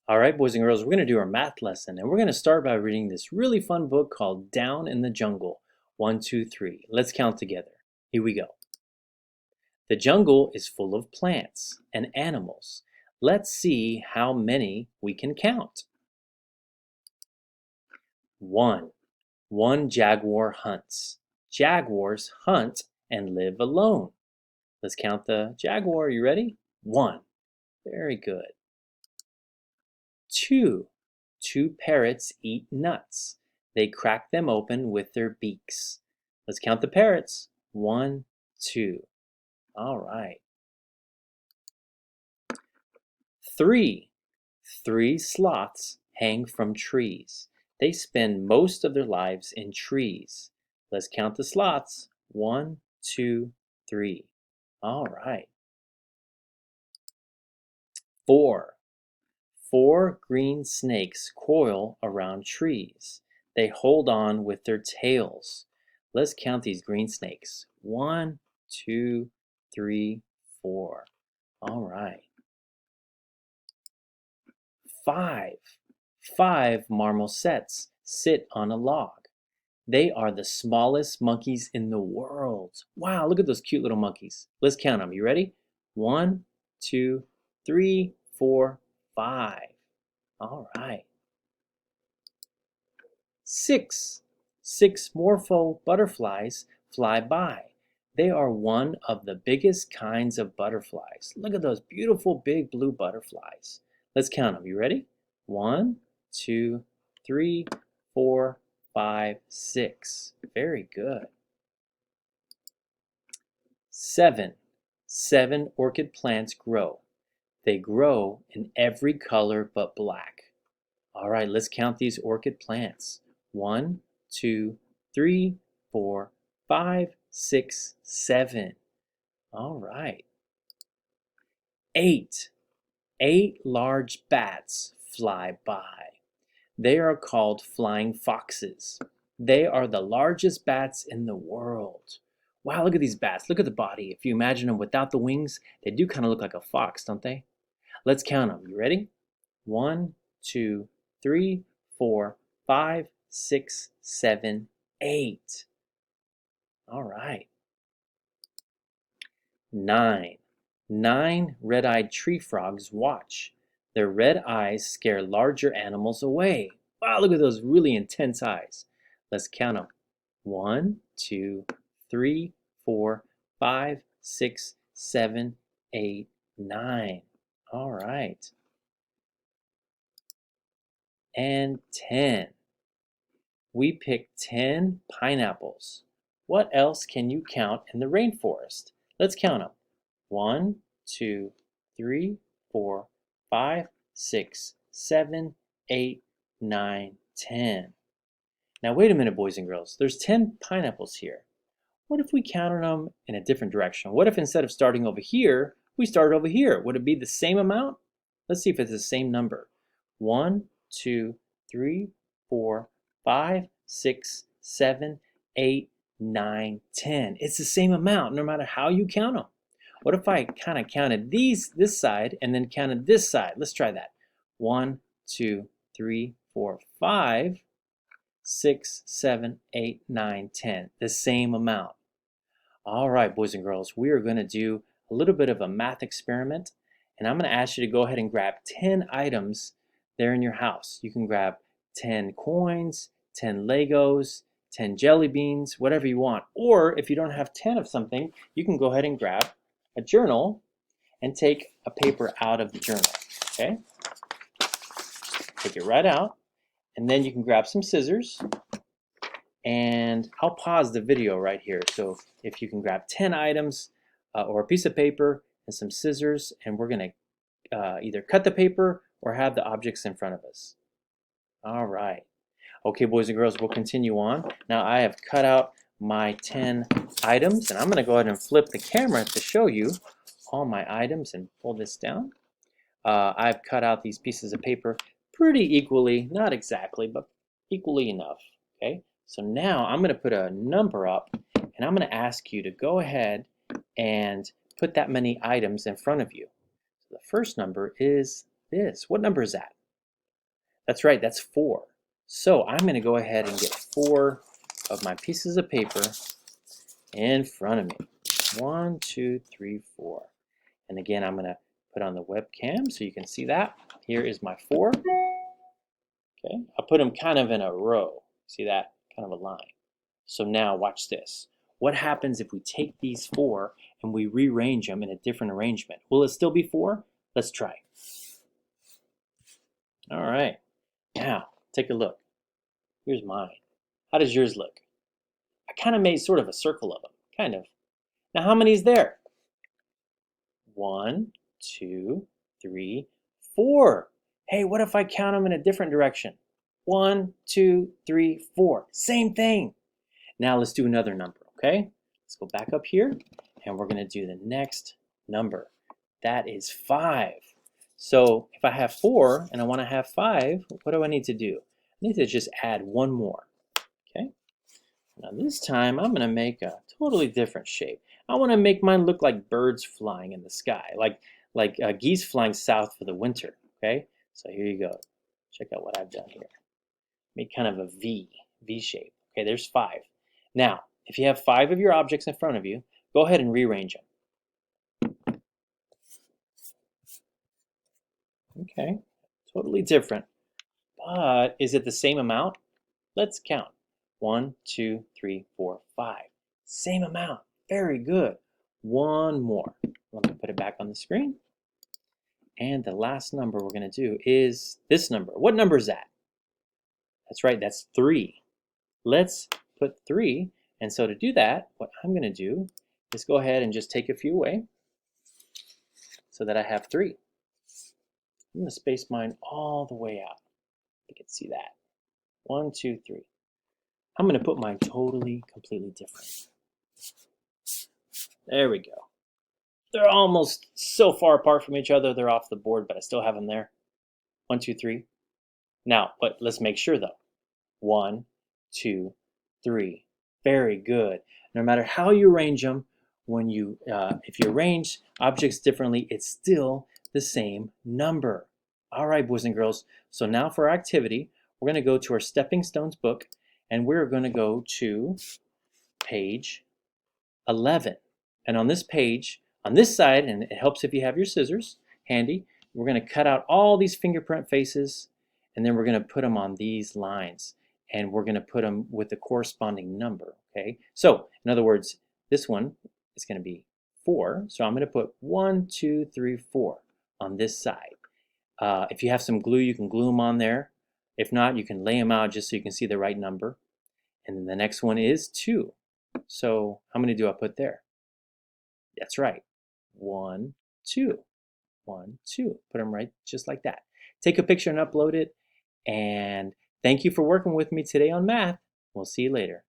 All right, boys and girls, we're going to do our math lesson, and we're going to start by reading this really fun book called Down in the Jungle. 1, 2, 3. Let's count together. Here we go. The jungle is full of plants and animals. Let's see how many we can count. 1. One jaguar hunts. Jaguars hunt and live alone. Let's count the jaguar. You ready? 1. Very good. 2. Two parrots eat nuts. They crack them open with their beaks. Let's count the parrots. 1, 2. All right. 3. Three sloths hang from trees. They spend most of their lives in trees. Let's count the sloths. 1, 2, 3. All right. 4. Four green snakes coil around trees. They hold on with their tails. Let's count these green snakes. 1, 2, 3, 4. All right. 5. Five marmosets sit on a log. They are the smallest monkeys in the world. Wow, look at those cute little monkeys. Let's count them. You ready? 1, 2, 3, 4, 5. All right. 6. Six morpho butterflies fly by. They are one of the biggest kinds of butterflies. Look at those beautiful big blue butterflies. Let's count them. You ready? 1, 2, 3, 4, 5, 6. Very good. 7. Seven orchid plants grow. They grow in every color but black. All right, let's count these orchid plants. 1, 2, 3, 4, 5, 6, 7. All right. 8. 8 large bats fly by. They are called flying foxes. They are the largest bats in the world. Wow, look at these bats. Look at the body. If you imagine them without the wings, they do kind of look like a fox, don't they? Let's count them. You ready? 1, 2, 3, 4, 5, 6, 7, 8. All right. 9. 9 red-eyed tree frogs watch. Their red eyes scare larger animals away. Wow, look at those really intense eyes. Let's count them. 1, 2, 3, 4, 5, 6, 7, 8, 9. All right. And 10. We picked 10 pineapples. What else can you count in the rainforest? Let's count them. 1, 2, 3, 4, 5, 6, 7, 8, 9, 10. Now wait a minute, boys and girls. There's 10 pineapples here. What if we counted them in a different direction? What if instead of starting over here, we started over here? Would it be the same amount? Let's see if it's the same number. 1, 2, 3, 4, 5, 6, 7, 8, 9, 10. It's the same amount no matter how you count them. What if I kind of counted this side and then counted this side? Let's try that. 1, 2, 3, 4, 5, 6, 7, 8, 9, 10. The same amount. All right, boys and girls, we are going to do a little bit of a math experiment, and I'm going to ask you to go ahead and grab 10 items there in your house. You can grab 10 coins, 10 Legos, 10 jelly beans, whatever you want. Or if you don't have 10 of something, you can go ahead and grab a journal and take a paper out of the journal, okay? Take it right out, and then you can grab some scissors, and I'll pause the video right here. So if you can grab 10 items or a piece of paper and some scissors, and we're going to either cut the paper or have the objects in front of us. All right. Okay, boys and girls, we'll continue on. Now I have cut out my 10 items, and I'm going to go ahead and flip the camera to show you all my items and pull this down. I've cut out these pieces of paper pretty equally, not exactly, but equally enough. Okay, so now I'm going to put a number up, and I'm going to ask you to go ahead and put that many items in front of you. So the first number is this. What number is that? That's right, that's 4. So I'm going to go ahead and get 4 of my pieces of paper in front of me. 1, 2, 3, 4. And again, I'm going to put on the webcam so you can see that. Here is my 4. Okay, I'll put them kind of in a row. See that? Kind of a line. So now watch this. What happens if we take these 4 and we rearrange them in a different arrangement? Will it still be 4? Let's try. All right. Now, take a look. Here's mine. How does yours look? I kind of made sort of a circle of them. Kind of. Now, how many is there? 1, 2, 3, 4. Hey, what if I count them in a different direction? 1, 2, 3, 4. Same thing. Now let's do another number, okay? Let's go back up here, and we're going to do the next number. That is 5. So if I have 4 and I want to have 5, what do I need to do? I need to just add one more, okay? Now this time I'm going to make a totally different shape. I want to make mine look like birds flying in the sky, like geese flying south for the winter, okay? So here you go. Check out what I've done here. Make kind of a V shape. Okay, there's 5. Now, if you have 5 of your objects in front of you, go ahead and rearrange them. Okay, totally different. But is it the same amount? Let's count. 1, 2, 3, 4, 5. Same amount. Very good. One more. Let me put it back on the screen. And the last number we're going to do is this number. What number is that? That's right, that's 3. Let's put 3. And so to do that, what I'm going to do is go ahead and just take a few away so that I have 3. I'm going to space mine all the way out. You can see that. 1, 2, 3. I'm going to put mine totally, completely different. There we go. They're almost so far apart from each other, they're off the board, but I still have them there. 1, 2, 3. Now, but let's make sure though. 1, 2, 3. Very good. No matter how you arrange them, if you arrange objects differently, it's still the same number. All right, boys and girls. So now for our activity, we're going to go to our Stepping Stones book, and we're going to go to page 11. And on this page, on this side, and it helps if you have your scissors handy, we're going to cut out all these fingerprint faces, and then we're going to put them on these lines. And we're going to put them with the corresponding number, okay? So, in other words, this one is going to be 4. So I'm going to put 1, 2, 3, 4 on this side. If you have some glue, you can glue them on there. If not, you can lay them out just so you can see the right number. And then the next one is 2. So how many do I put there? That's right. 1, 2. 1, 2. Put them right just like that. Take a picture and upload it. And thank you for working with me today on math. We'll see you later.